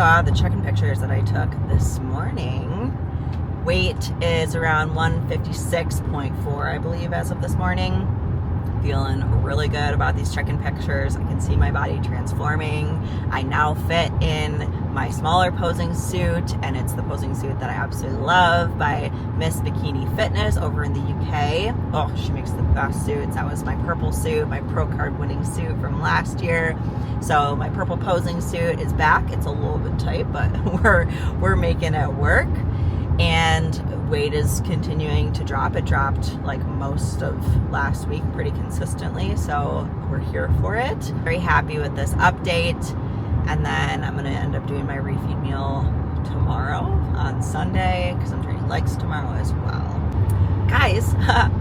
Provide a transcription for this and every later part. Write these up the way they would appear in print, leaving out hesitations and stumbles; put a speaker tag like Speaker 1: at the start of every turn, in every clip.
Speaker 1: saw the check-in pictures that I took this morning, weight is around 156.4, I believe, as of this morning. Feeling really good about these check-in pictures. I can see my body transforming. I now fit in my smaller posing suit, and it's the posing suit that I absolutely love by Miss Bikini Fitness over in the UK. Oh, she makes the best suits. That was my purple suit, my pro card winning suit from last year. So my purple posing suit is back. It's a little bit tight, but we're making it work. And weight is continuing to drop. It dropped like most of last week pretty consistently, so we're here for it. Very happy with this update. And then I'm gonna end up doing my refeed meal tomorrow on Sunday because I'm training legs tomorrow as well. Guys,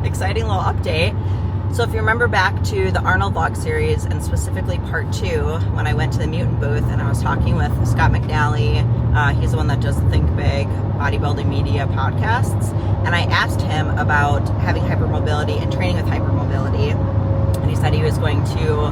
Speaker 1: exciting little update. So if you remember back to the Arnold vlog series, and specifically part 2, when I went to the Mutant booth and I was talking with Scott McNally, he's the one that does the Think Big bodybuilding media podcasts, and I asked him about having hypermobility and training with hypermobility, and he said he was going to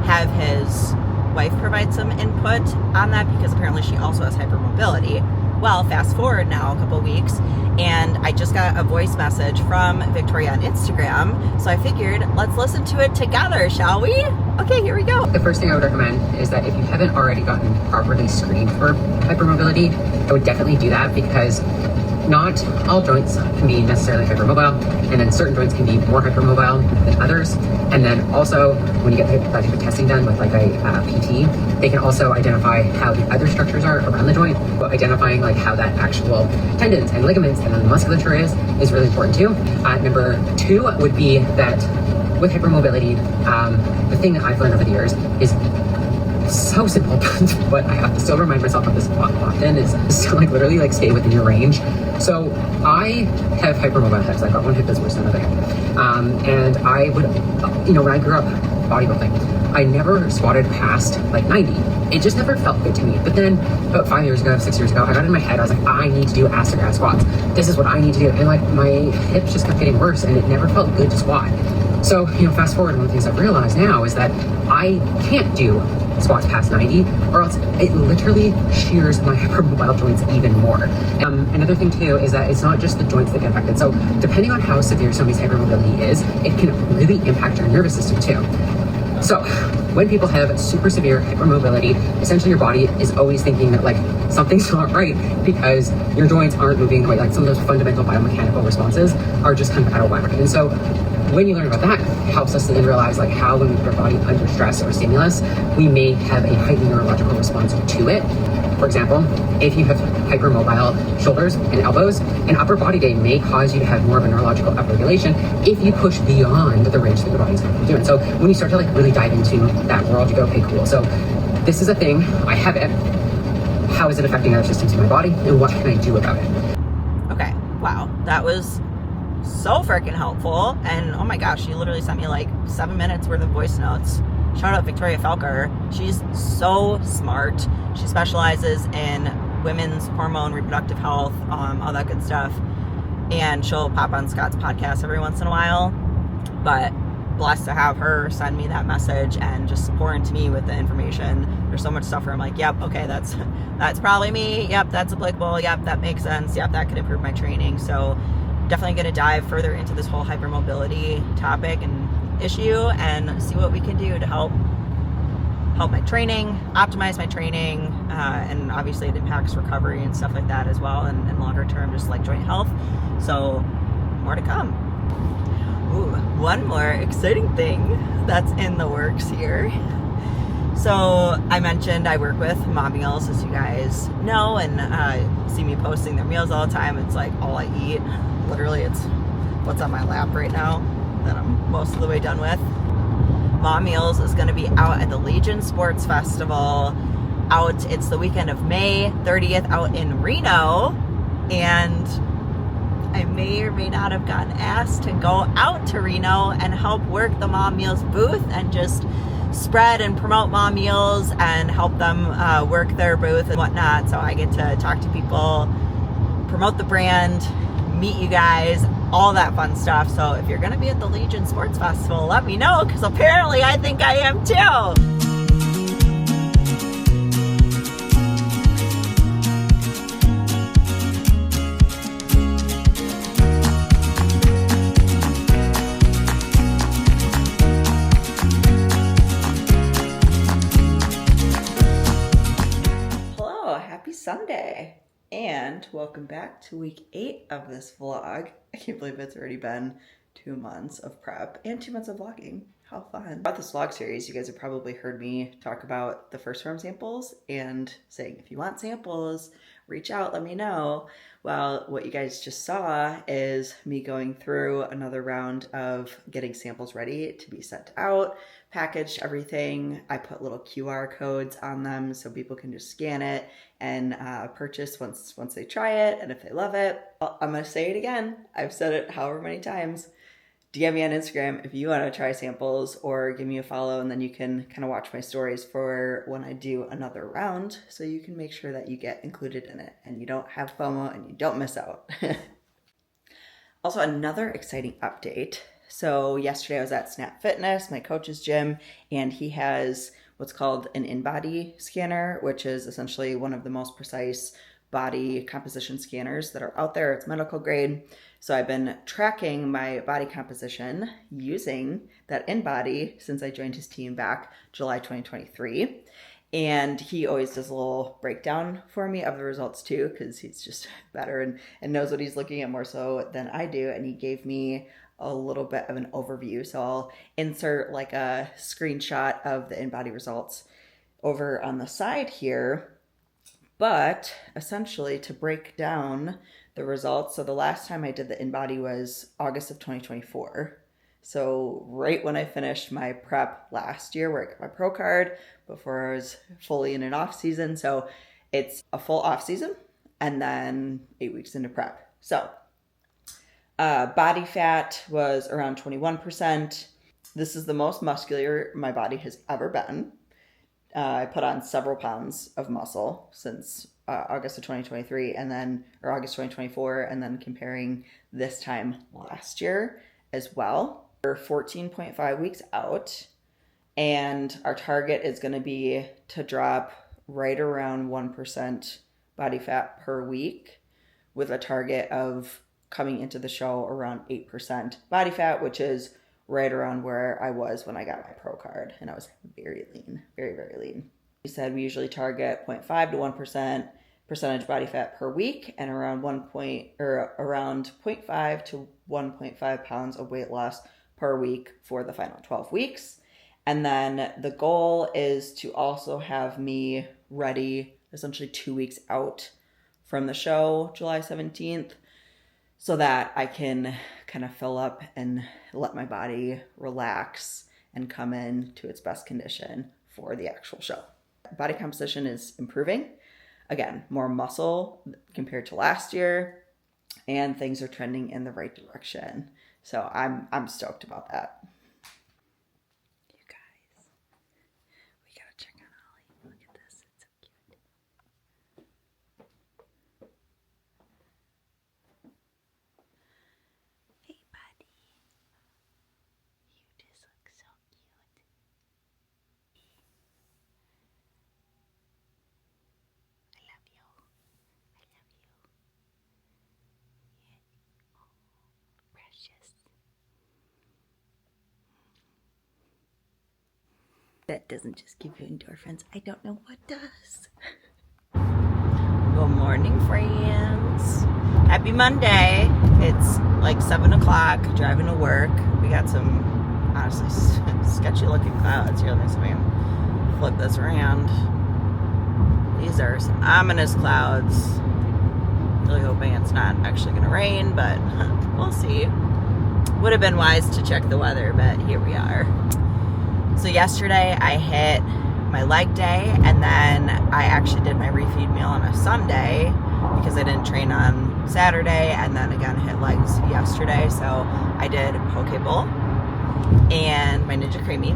Speaker 1: have his wife provide some input on that because apparently she also has hypermobility. Well, fast forward now a couple weeks, and I just got a voice message from Victoria on Instagram, so I figured let's listen to it together, shall we? Okay, here we go.
Speaker 2: The first thing I would recommend is that if you haven't already gotten properly screened for hypermobility, I would definitely do that, because not all joints can be necessarily hypermobile, and then certain joints can be more hypermobile than others. And then also, when you get that type of testing done with like a PT, they can also identify how the other structures are around the joint. But identifying like how that actual tendons and ligaments and the musculature is really important too. Number 2 would be that with hypermobility, the thing that I've learned over the years is so simple, but I have to still remind myself of this often, is to like literally like stay within your range. So I have hypermobile hips. I've got one hip that's worse than another hip. And I would, when I grew up bodybuilding, I never squatted past like 90. It just never felt good to me. But then about 5 years ago, 6 years ago, I got in my head, I was like, I need to do ass to grass squats. This is what I need to do. And like my hips just kept getting worse, and it never felt good to squat. So, fast forward, one of the things I've realized now is that I can't do squats past 90, or else it literally shears my hypermobile joints even more. Another thing too is that it's not just the joints that get affected. So depending on how severe somebody's hypermobility is, it can really impact your nervous system too. So when people have super severe hypermobility, essentially your body is always thinking that like something's not right because your joints aren't moving the way, like some of those fundamental biomechanical responses are just kind of out of whack. And so when you learn about that, it helps us to then realize like how when we put our body under stress or stimulus, we may have a heightened neurological response to it. For example, if you have hypermobile shoulders and elbows, an upper body day may cause you to have more of a neurological upregulation if you push beyond the range that your body's going to do. And so when you start to like really dive into that world, you go, okay, cool. So this is a thing, I have it. How is it affecting other systems in my body, and what can I do about it?
Speaker 1: Okay, wow, that was so freaking helpful. And oh my gosh, she literally sent me like 7 minutes worth of voice notes. Shout out Victoria Felkar. She's so smart. She specializes in women's hormone, reproductive health, all that good stuff. And she'll pop on Scott's podcast every once in a while. But blessed to have her send me that message and just pour into me with the information. There's so much stuff where I'm like, yep, okay, that's probably me. Yep, that's applicable. Yep, that makes sense. Yep, that could improve my training. So definitely going to dive further into this whole hypermobility topic and issue and see what we can do to help my training, optimize my training, and obviously it impacts recovery and stuff like that as well, and longer term just like joint health. So more to come. Ooh, one more exciting thing that's in the works here. So I mentioned I work with Mom Meals, as you guys know, and see me posting their meals all the time. It's like all I eat. Literally, it's what's on my lap right now that I'm most of the way done with. Mom Meals is going to be out at the Legion Sports Festival. It's the weekend of May 30th out in Reno, and I may or may not have gotten asked to go out to Reno and help work the Mom Meals booth and just spread and promote Mom Meals and help them work their booth and whatnot. So I get to talk to people, promote the brand, meet you guys, all that fun stuff. So if you're going to be at the Legion Sports Festival, let me know, because apparently I think I am too. Sunday, and welcome back to week 8 of this vlog. I can't believe it's already been 2 months of prep and 2 months of vlogging. How fun. About this vlog series, you guys have probably heard me talk about the first Phorm samples and saying, if you want samples, reach out, let me know. Well, what you guys just saw is me going through another round of getting samples ready to be sent out, packaged everything. I put little QR codes on them so people can just scan it and purchase once they try it, and if they love it. Well, I'm gonna say it again. I've said it however many times. DM me on Instagram if you want to try samples, or give me a follow, and then you can kind of watch my stories for when I do another round, so you can make sure that you get included in it and you don't have FOMO and you don't miss out. Also, another exciting update. So yesterday I was at Snap Fitness, my coach's gym, and he has what's called an InBody scanner, which is essentially one of the most precise body composition scanners that are out there. It's medical grade. So I've been tracking my body composition using that InBody since I joined his team back July 2023. And he always does a little breakdown for me of the results too, because he's just better and knows what he's looking at more so than I do. And he gave me a little bit of an overview. So I'll insert like a screenshot of the InBody results over on the side here. But essentially, to break down the results, so the last time I did the InBody was August of 2024. So right when I finished my prep last year, where I got my pro card before I was fully in an off season. So it's a full off season and then 8 weeks into prep. So body fat was around 21%. This is the most muscular my body has ever been. I put on several pounds of muscle since August of 2023 or August 2024, and then comparing this time last year as well. We're 14.5 weeks out, and our target is going to be to drop right around 1% body fat per week, with a target of coming into the show around 8% body fat, which is right around where I was when I got my pro card, and I was very lean, very, very lean. We said we usually target 0.5 to 1% percentage body fat per week, and around 0.5 to 1.5 pounds of weight loss per week for the final 12 weeks. And then the goal is to also have me ready essentially 2 weeks out from the show, July 17th, so that I can kind of fill up and let my body relax and come in to its best condition for the actual show. Body composition is improving. Again, more muscle compared to last year, and things are trending in the right direction. So I'm stoked about that. You guys, we gotta check on Ollie. Look at this, it's so cute. Hey, buddy. You just look so cute. I love you. I love you. Yeah. Oh, precious. That doesn't just give you endorphins. I don't know what does. Good morning, friends. Happy Monday. It's like 7 o'clock, driving to work. We got some honestly sketchy looking clouds here. Let me see if I can flip this around. These are some ominous clouds. Really hoping it's not actually going to rain, but we'll see. Would have been wise to check the weather, but here we are. So yesterday I hit my leg day, and then I actually did my refeed meal on a Sunday because I didn't train on Saturday, and then again hit legs yesterday. So I did poke bowl and my Ninja Creamy.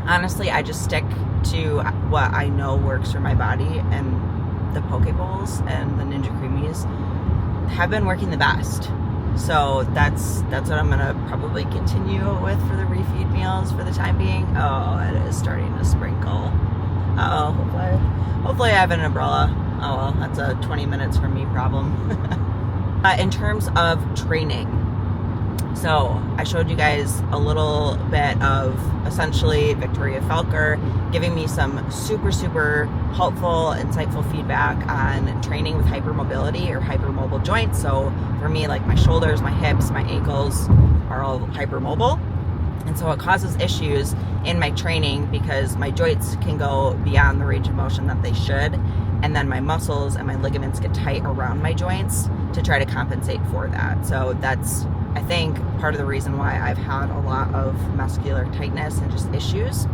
Speaker 1: Honestly, I just stick to what I know works for my body, and the poke bowls and the Ninja Creamies have been working the best. So that's what I'm gonna probably continue with for the refeed meals for the time being. Oh, it is starting to sprinkle. Hopefully I have an umbrella. Oh well, that's a 20 minutes from me problem. In terms of training, So I showed you guys a little bit of essentially Victoria Felkar giving me some super, super helpful, insightful feedback on training with hypermobility or hypermobile joints. So for me, like my shoulders, my hips, my ankles are all hypermobile. And so it causes issues in my training because my joints can go beyond the range of motion that they should. And then my muscles and my ligaments get tight around my joints to try to compensate for that. So that's, I think, part of the reason why I've had a lot of muscular tightness and just issues.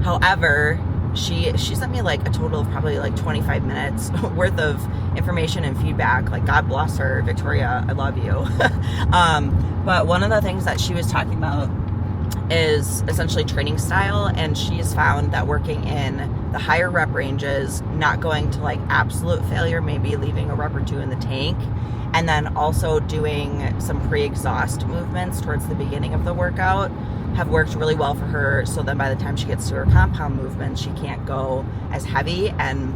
Speaker 1: However, she sent me like a total of probably like 25 minutes worth of information and feedback. Like, God bless her, Victoria, I love you. But one of the things that she was talking about is essentially training style, and she's found that working in the higher rep ranges, not going to like absolute failure, maybe leaving a rep or two in the tank, and then also doing some pre-exhaust movements towards the beginning of the workout have worked really well for her. So then by the time she gets to her compound movements, she can't go as heavy and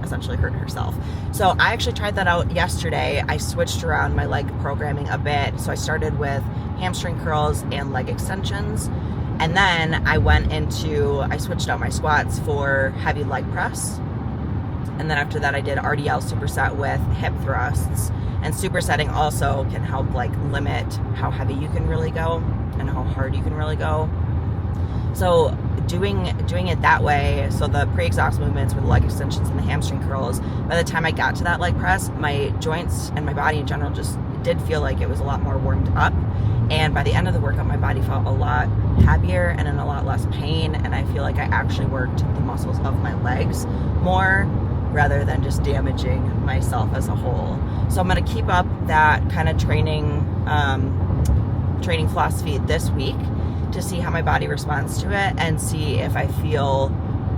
Speaker 1: essentially hurt herself. So I actually tried that out yesterday. I switched around my leg programming a bit. So I started with hamstring curls and leg extensions. And then I switched out my squats for heavy leg press. And then after that, I did RDL superset with hip thrusts. And supersetting also can help like limit how heavy you can really go and how hard you can really go. So doing it that way, so the pre-exhaust movements with the leg extensions and the hamstring curls, by the time I got to that leg press, my joints and my body in general just did feel like it was a lot more warmed up. And by the end of the workout, my body felt a lot happier and in a lot less pain. And I feel like I actually worked the muscles of my legs more rather than just damaging myself as a whole. So I'm going to keep up that kind of training philosophy this week to see how my body responds to it and see if I feel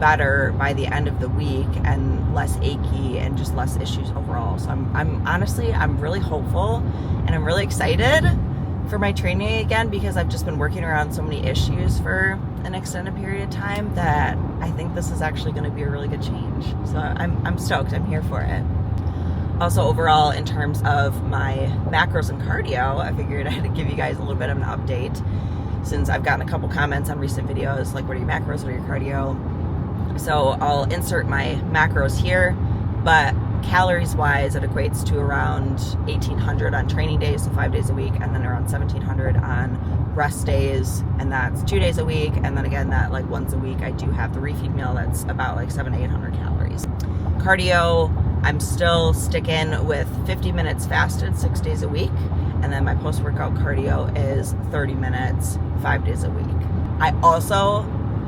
Speaker 1: better by the end of the week and less achy and just less issues overall. So I'm honestly, I'm really hopeful and I'm really excited for my training again, because I've just been working around so many issues for an extended period of time that I think this is actually going to be a really good change. So I'm stoked. I'm here for it. Also, overall, in terms of my macros and cardio, I figured I had to give you guys a little bit of an update, since I've gotten a couple comments on recent videos, like, what are your macros, what are your cardio? So I'll insert my macros here, but calories wise, it equates to around 1,800 on training days, so 5 days a week, and then around 1,700 on rest days, and that's 2 days a week. And then again, that like once a week, I do have the refeed meal that's about like 700 to 800 calories. Cardio, I'm still sticking with 50 minutes fasted 6 days a week. And then my post-workout cardio is 30 minutes, 5 days a week. I also,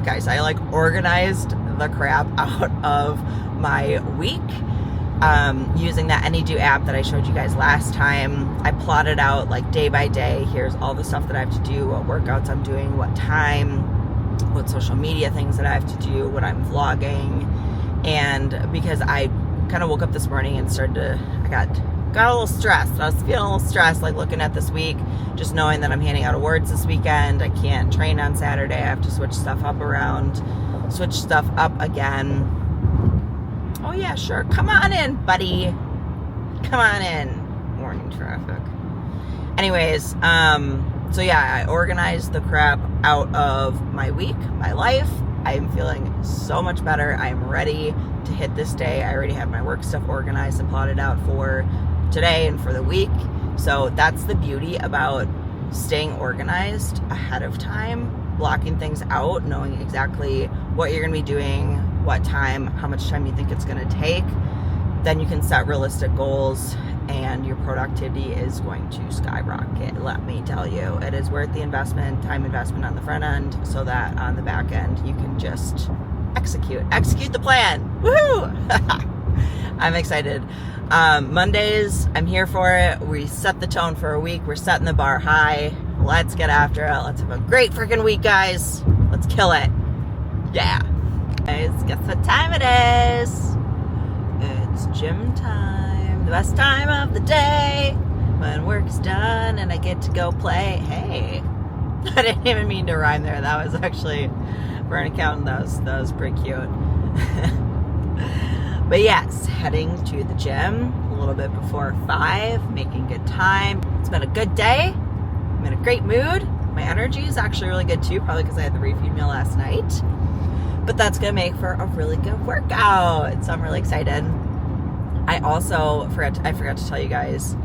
Speaker 1: guys, I like organized the crap out of my week using that AnyDo app that I showed you guys last time. I plotted out like day by day. Here's all the stuff that I have to do, what workouts I'm doing, what time, what social media things that I have to do, what I'm vlogging. And because I kind of woke up this morning and I got a little stressed. I was feeling a little stressed, like looking at this week, just knowing that I'm handing out awards this weekend. I can't train on Saturday. I have to switch stuff up again. Oh yeah, sure. Come on in, buddy. Come on in. Morning traffic. Anyways, so yeah, I organized the crap out of my week, my life. I am feeling so much better. I am ready to hit this day. I already have my work stuff organized and plotted out for today and for the week. So that's the beauty about staying organized ahead of time, blocking things out, knowing exactly what you're going to be doing, what time, how much time you think it's going to take. Then you can set realistic goals and your productivity is going to skyrocket. Let me tell you, it is worth the investment, time investment on the front end, so that on the back end you can just execute the plan. Woohoo! I'm excited. Mondays, I'm here for it. We set the tone for a week. We're setting the bar high. Let's get after it. Let's have a great freaking week, guys. Let's kill it. Yeah. Guys, guess what time it is? It's gym time. The best time of the day when work's done and I get to go play. Hey, I didn't even mean to rhyme there. That was actually, for an accountant, that was pretty cute. But yes, heading to the gym a little bit before 5, making good time. It's been a good day. I'm in a great mood. My energy is actually really good too, probably because I had the refeed meal last night. But that's gonna make for a really good workout. So I'm really excited. I also forgot to tell you guys,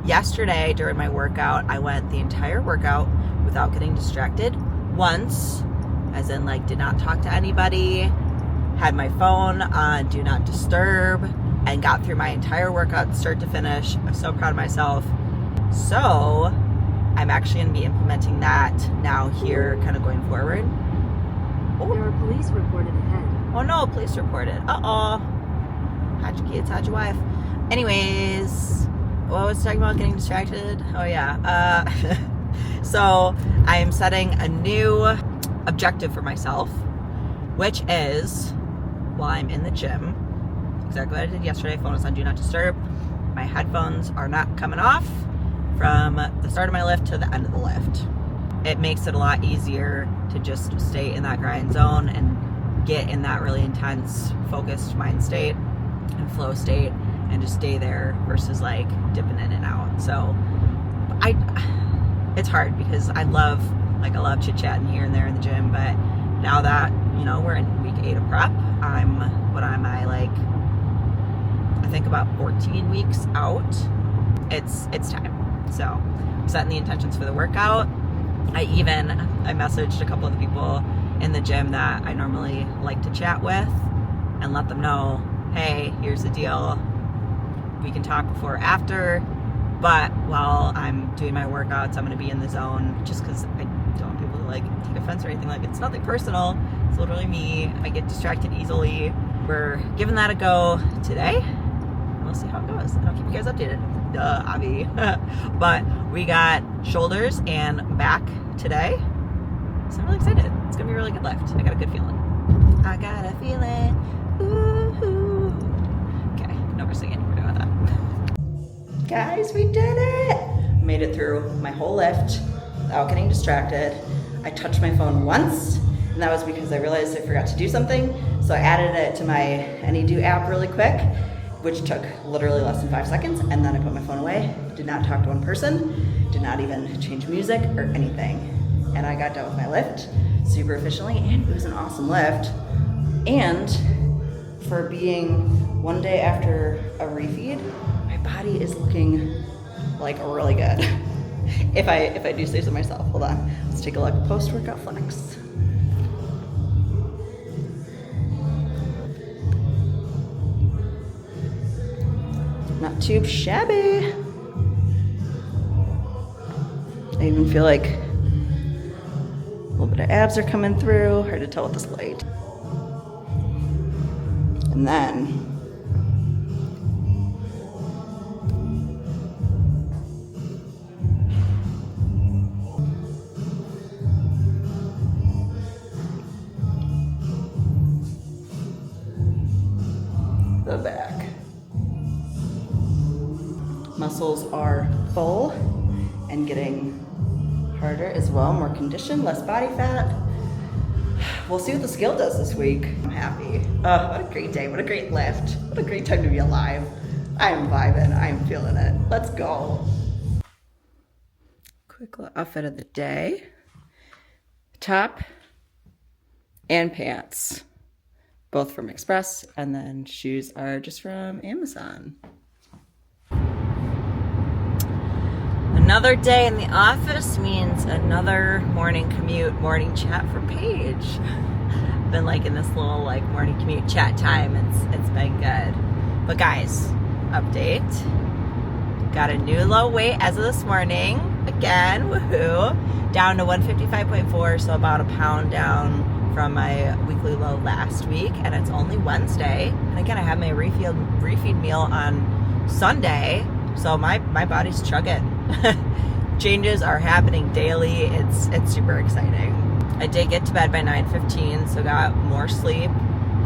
Speaker 1: yesterday during my workout, I went the entire workout without getting distracted once, as in like did not talk to anybody, had my phone on do not disturb, and got through my entire workout start to finish. I'm so proud of myself. So I'm actually going to be implementing that now here kind of going forward. Oh.
Speaker 3: There are police reported ahead.
Speaker 1: Oh no, police reported. Uh-oh. How'd your kids, how'd your wife? Anyways, what was I talking about, getting distracted? Oh yeah. So I'm setting a new objective for myself, which is, while I'm in the gym, exactly what I did yesterday, phone was on do not disturb. My headphones are not coming off from the start of my lift to the end of the lift. It makes it a lot easier to just stay in that grind zone and get in that really intense, focused mind state and flow state and just stay there versus like dipping in and out. So it's hard because I love chit-chatting here and there in the gym, but now that, you know, we're in week 8 of prep, I think about 14 weeks out. It's time. So I'm setting the intentions for the workout. I messaged a couple of the people in the gym that I normally like to chat with and let them know, hey, here's the deal. We can talk before or after, but while I'm doing my workouts, I'm going to be in the zone, just because I don't want people to like take offense or anything. Like, it's nothing personal. It's literally me. I get distracted easily. We're giving that a go today. We'll see how it goes, and I'll keep you guys updated. Duh, Abby. But we got shoulders and back today, so I'm really excited. It's gonna be a really good lift. I got a good feeling. I got a feeling. Ooh. Okay, no more singing. We're doing that. Guys, we did it! Made it through my whole lift without getting distracted. I touched my phone once, and that was because I realized I forgot to do something. So I added it to my AnyDo app really quick, which took literally less than 5 seconds, and then I put my phone away, did not talk to one person, did not even change music or anything. And I got done with my lift super efficiently, and it was an awesome lift. And for being one day after a refeed, my body is looking like really good. if I do say so myself. Hold on, let's take a look. Post-workout flex. Not too shabby. I even feel like a little bit of abs are coming through. Hard to tell with this light. And then the back. Muscles are full and getting harder as well, more conditioned, less body fat. We'll see what the scale does this week. I'm happy. What a great day, what a great lift. What a great time to be alive. I'm vibing, I'm feeling it. Let's go. Quick little outfit of the day. Top and pants, both from Express, and then shoes are just from Amazon. Another day in the office means another morning commute, morning chat for Paige. Been like in this little like morning commute chat time. It's been good. But guys, update. Got a new low weight as of this morning. Again, woohoo. Down to 155.4, so about a pound down from my weekly low last week, and it's only Wednesday. And again, I had my refeed meal on Sunday, so my body's chugging. Changes are happening daily. It's super exciting. I did get to bed by 9:15, so got more sleep,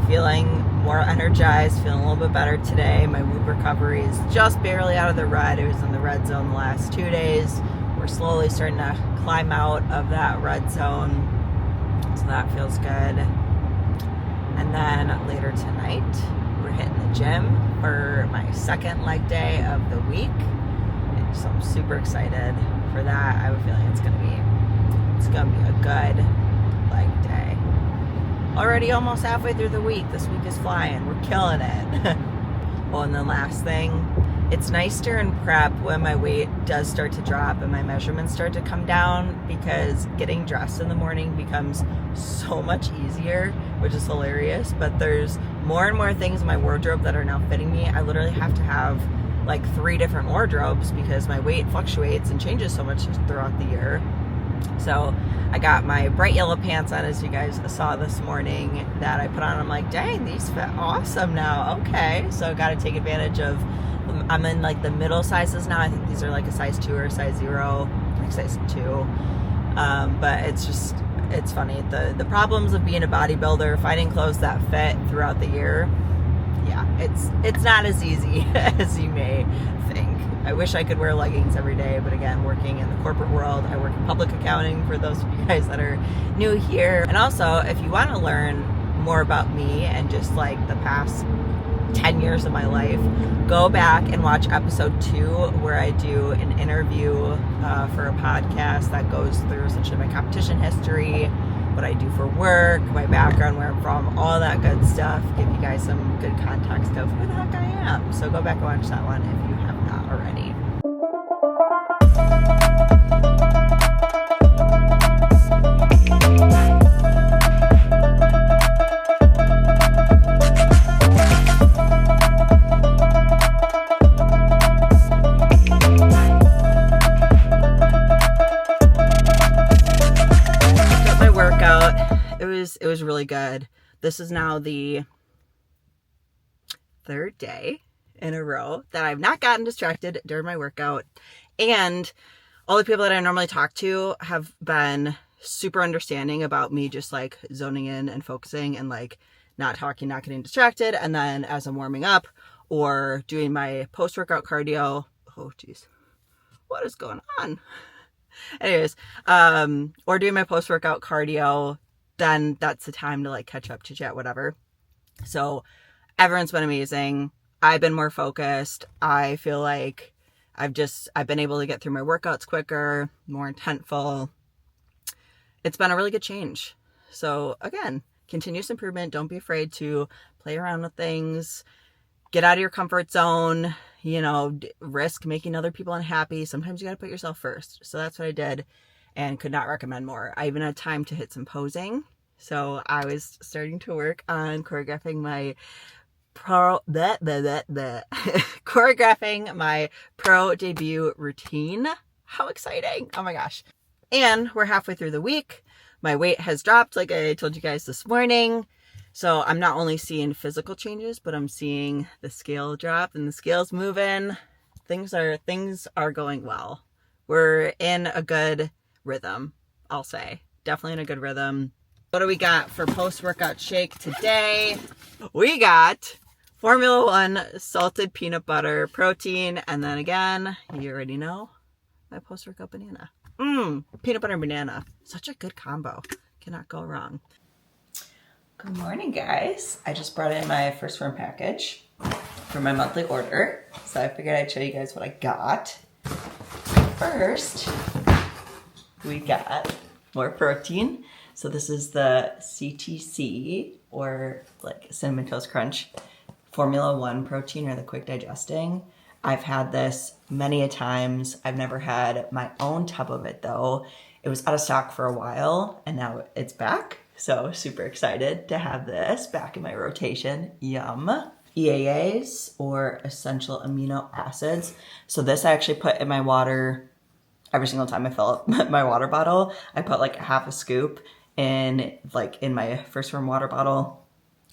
Speaker 1: feeling more energized, feeling a little bit better today. My Whoop recovery is just barely out of the red. It was in the red zone the last 2 days. We're slowly starting to climb out of that red zone, so that feels good. And then later tonight, we're hitting the gym for my second leg day of the week. So I'm super excited for that. I have a feeling it's gonna be a good leg day. Already almost halfway through the week. This week is flying. We're killing it. Well, and the last thing, it's nice during prep when my weight does start to drop and my measurements start to come down, because getting dressed in the morning becomes so much easier, which is hilarious. But there's more and more things in my wardrobe that are now fitting me. I literally have to have like 3 different wardrobes because my weight fluctuates and changes so much throughout the year. So I got my bright yellow pants on, as you guys saw this morning, that I put on. I'm like, dang, these fit awesome now. Okay, so I got to take advantage of, I'm in like the middle sizes now. I think these are like a size 2 or a size 0, like size 2. But it's funny. The problems of being a bodybuilder, finding clothes that fit throughout the year, yeah, it's not as easy as you may think. I wish I could wear leggings every day, but again, working in the corporate world, I work in public accounting for those of you guys that are new here. And also, if you want to learn more about me and just like the past 10 years of my life, go back and watch episode 2 where I do an interview for a podcast that goes through essentially my competition history, what I do for work, my background, where I'm from, all that good stuff. Give you guys some good context of who the heck I am. So go back and watch that one if you have not already. It was really good. This is now the 3rd day in a row that I've not gotten distracted during my workout. And all the people that I normally talk to have been super understanding about me just like zoning in and focusing and like not talking, not getting distracted. And then as I'm warming up or doing my post-workout cardio, oh geez, what is going on? Anyways, or doing my post-workout cardio, then that's the time to like catch up, chit chat, whatever. So everyone's been amazing. I've been more focused. I feel like I've been able to get through my workouts quicker, more intentful. It's been a really good change. So again, continuous improvement. Don't be afraid to play around with things, get out of your comfort zone, risk making other people unhappy. Sometimes you got to put yourself first. So that's what I did. And could not recommend more. I even had time to hit some posing. So I was starting to work on choreographing my choreographing my pro debut routine. How exciting. Oh my gosh. And we're halfway through the week. My weight has dropped, like I told you guys this morning. So I'm not only seeing physical changes, but I'm seeing the scale drop and the scale's moving. Things are going well. We're in a good rhythm, I'll say. Definitely in a good rhythm. What do we got for post-workout shake today? We got Formula 1 salted peanut butter protein, and then again, you already know, my post-workout banana. Peanut butter and banana. Such a good combo. Cannot go wrong. Good morning, guys. I just brought in my first Phorm package for my monthly order, so I figured I'd show you guys what I got. First, we got more protein. So this is the CTC, or like Cinnamon Toast Crunch Formula 1 protein, or the quick digesting. I've had this many a times. I've never had my own tub of it though. It was out of stock for a while and now it's back. So super excited to have this back in my rotation. Yum. EAAs, or essential amino acids. So this I actually put in my water every single time I fill up my water bottle. I put like half a scoop in my first Phorm water bottle,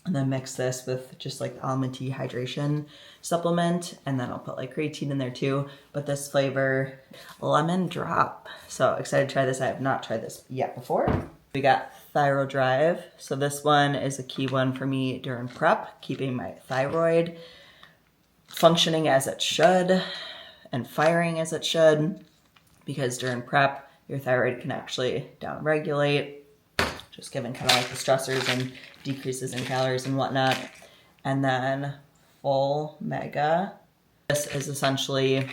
Speaker 1: and then mix this with just like the almond tea hydration supplement, and then I'll put like creatine in there too. But this flavor, lemon drop. So excited to try this. I have not tried this yet before. We got Thyro Drive. So this one is a key one for me during prep, keeping my thyroid functioning as it should and firing as it should, because during prep, your thyroid can actually downregulate, just given kind of like the stressors and decreases in calories and whatnot. And then Full Mega. This is essentially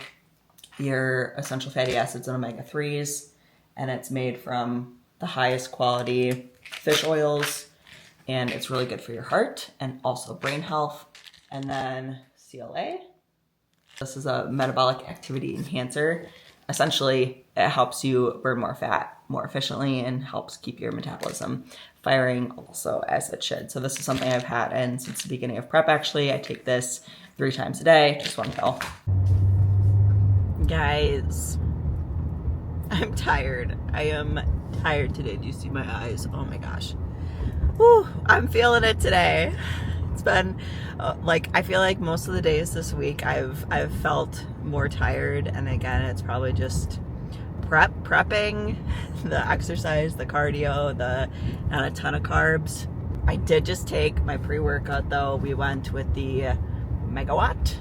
Speaker 1: your essential fatty acids and omega-3s, and it's made from the highest quality fish oils, and it's really good for your heart and also brain health. And then CLA. This is a metabolic activity enhancer. Essentially, it helps you burn more fat more efficiently and helps keep your metabolism firing also as it should. So this is something I've had in since the beginning of prep, actually. I take this 3 times a day, just 1 pill. Guys, I'm tired. I am tired today. Do you see my eyes? Oh my gosh. Whew, I'm feeling it today. It's been I feel like most of the days this week I've felt more tired, and again, it's probably just prepping, the exercise, the cardio, not a ton of carbs. I did just take my pre-workout though. We went with the Megawatt,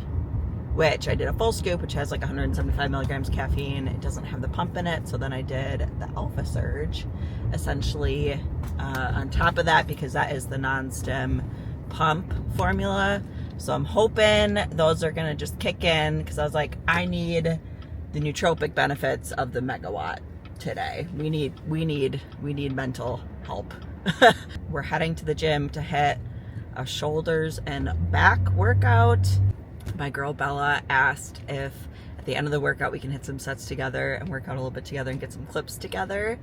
Speaker 1: which I did a full scoop, which has like 175 milligrams caffeine. It doesn't have the pump in it. So then I did the Alpha Surge essentially on top of that, because that is the non-stim pump formula. So I'm hoping those are gonna just kick in, because I was like, I need the nootropic benefits of the Megawatt today. We need mental help. We're heading to the gym to hit a shoulders and back workout. My girl Bella asked if at the end of the workout we can hit some sets together and work out a little bit together and get some clips together.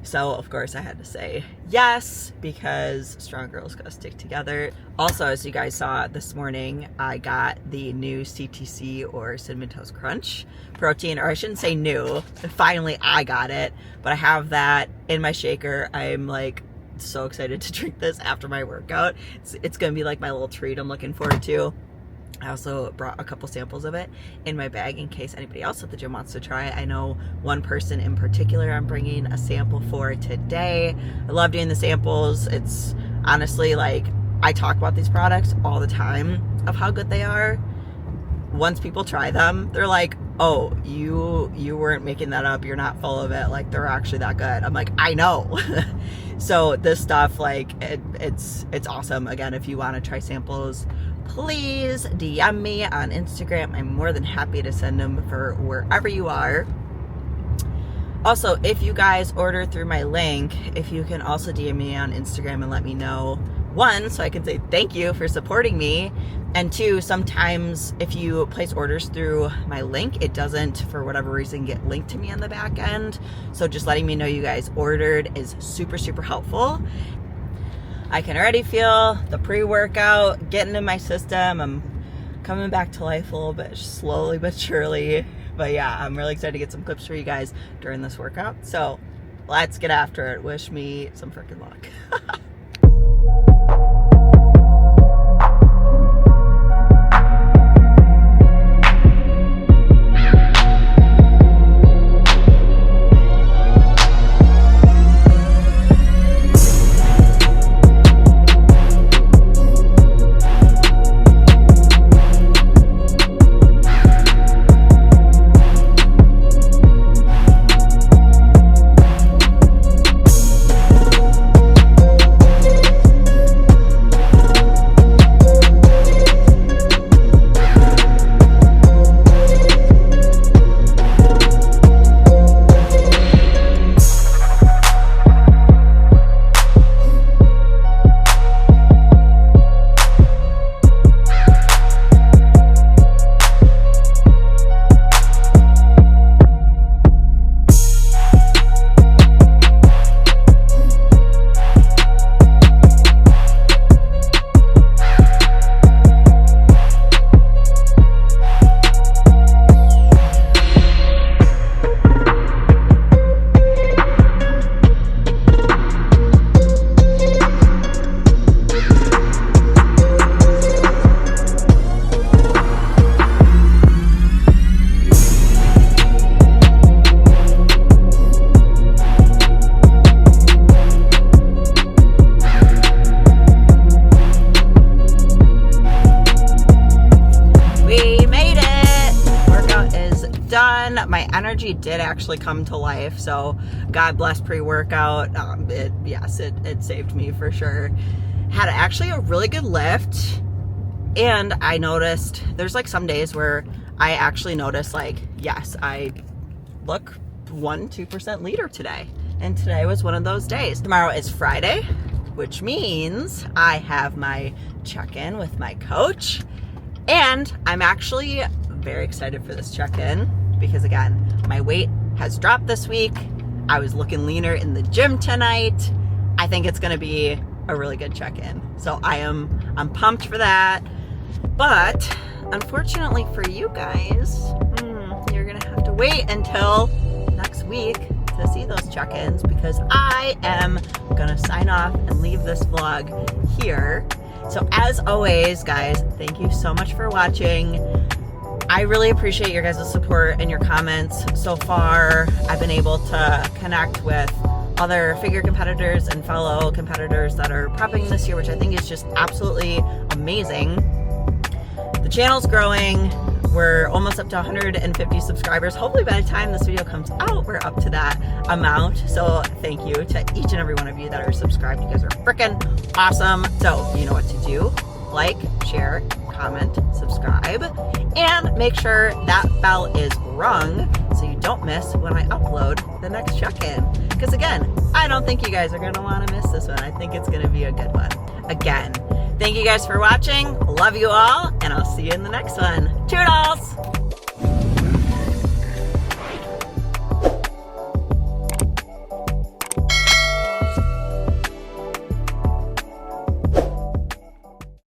Speaker 1: So of course I had to say yes, because strong girls gotta stick together. Also, as you guys saw this morning, I got the new CTC or Cinnamon Toast Crunch protein, or I shouldn't say new, finally I got it, but I have that in my shaker. I'm like so excited to drink this after my workout. It's gonna be like my little treat I'm looking forward to. I also brought a couple samples of it in my bag in case anybody else at the gym wants to try it. I know one person in particular I'm bringing a sample for today. I love doing the samples. It's honestly like, I talk about these products all the time of how good they are. Once people try them, they're like, oh, you weren't making that up. You're not full of it. Like, they're actually that good. I'm like, I know. So this stuff, like, it's awesome. Again, if you want to try samples, please DM me on Instagram. I'm more than happy to send them for wherever you are. Also, if you guys order through my link, if you can also DM me on Instagram and let me know, 1, so I can say thank you for supporting me, and 2, sometimes if you place orders through my link, it doesn't, for whatever reason, get linked to me on the back end. So just letting me know you guys ordered is super, super helpful. I can already feel the pre-workout getting in my system. I'm coming back to life a little bit, slowly but surely. But yeah, I'm really excited to get some clips for you guys during this workout. So let's get after it. Wish me some freaking luck. My energy did actually come to life, so God bless pre-workout. It saved me for sure. Had actually a really good lift, and I noticed there's like some days where I actually noticed like, yes, I look 1-2% leaner today. And today was one of those days. Tomorrow is Friday, which means I have my check-in with my coach. And I'm actually very excited for this check-in because again, my weight has dropped this week. I was looking leaner in the gym tonight. I think it's gonna be a really good check-in. So I'm pumped for that. But unfortunately for you guys, you're gonna have to wait until next week to see those check-ins because I am gonna sign off and leave this vlog here. So as always, guys, thank you so much for watching. I really appreciate your guys' support and your comments so far. I've been able to connect with other figure competitors and fellow competitors that are prepping this year, which I think is just absolutely amazing. The channel's growing. We're almost up to 150 subscribers. Hopefully by the time this video comes out, we're up to that amount. So thank you to each and every one of you that are subscribed. You guys are freaking awesome. So you know what to do. Like, share, comment, subscribe, and make sure that bell is rung so you don't miss when I upload the next check-in. Because again, I don't think you guys are gonna wanna miss this one. I think it's gonna be a good one. Again, thank you guys for watching. Love you all, and I'll see you in the next one. Toodles!